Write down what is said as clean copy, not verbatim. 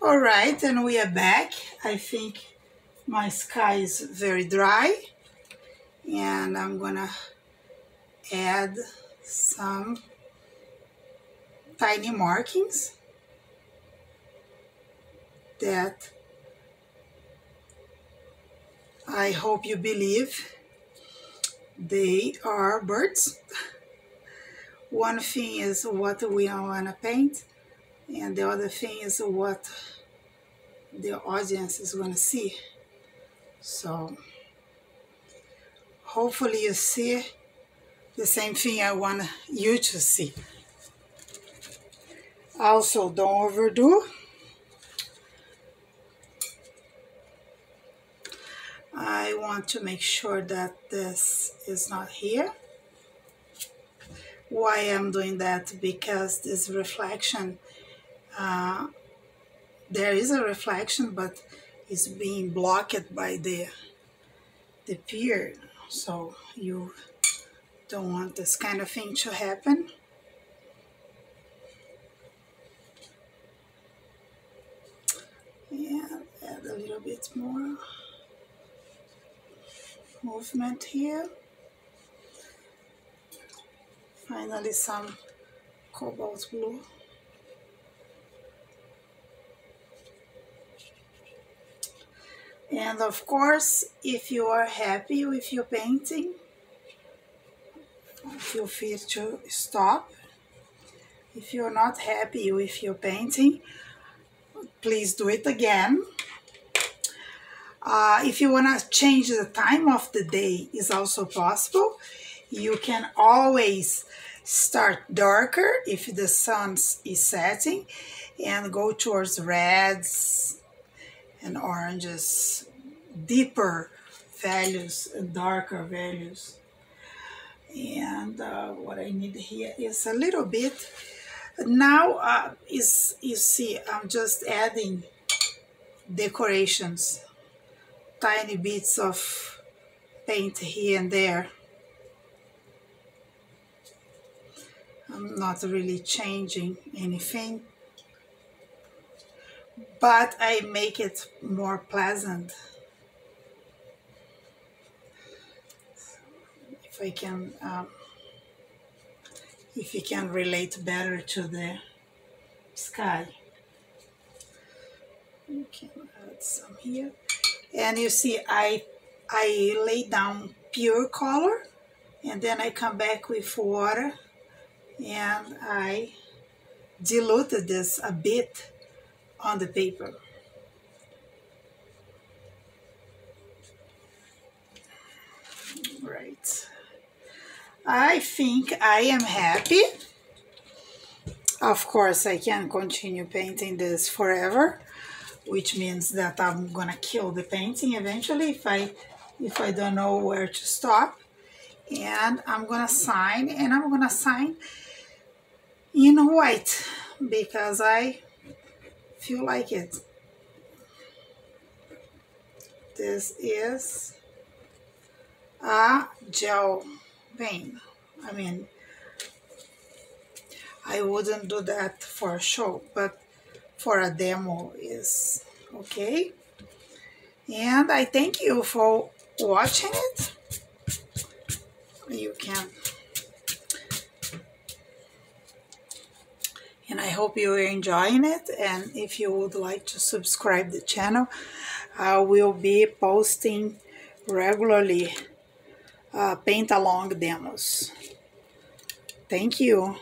All right, and we are back. I think my sky is very dry, and I'm gonna add some tiny markings that I hope you believe they are birds. One thing is what we want to paint, and the other thing is what the audience is going to see. So hopefully you see the same thing I want you to see. Also, don't overdo. I want to make sure that this is not here. Why I'm doing that? Because this reflection, there is a reflection, but it's being blocked by the pier. So you don't want this kind of thing to happen. And add a little bit more movement here. Finally, some cobalt blue. And of course, if you are happy with your painting, feel free to stop. If you're not happy with your painting, please do it again. If you want to change the time of the day, is also possible. You can always start darker if the sun is setting and go towards reds and oranges, deeper values and darker values. And what I need here is a little bit. Now, you see, I'm just adding decorations, tiny bits of paint here and there. I'm not really changing anything, but I make it more pleasant. If I can, if you can relate better to the sky. You can add some here. And you see, I lay down pure color, and then I come back with water, and I diluted this a bit on the paper. Right. I think I am happy. Of course, I can continue painting this forever, which means that I'm gonna kill the painting eventually if I don't know where to stop. And I'm gonna sign, and I'm gonna sign in white because I feel like it. This is a gel pen. I mean, I wouldn't do that for a show, but for a demo is okay. And I thank you for watching it. You can, and I hope you're enjoying it. And if you would like to subscribe the channel, I will be posting regularly paint along demos. Thank you.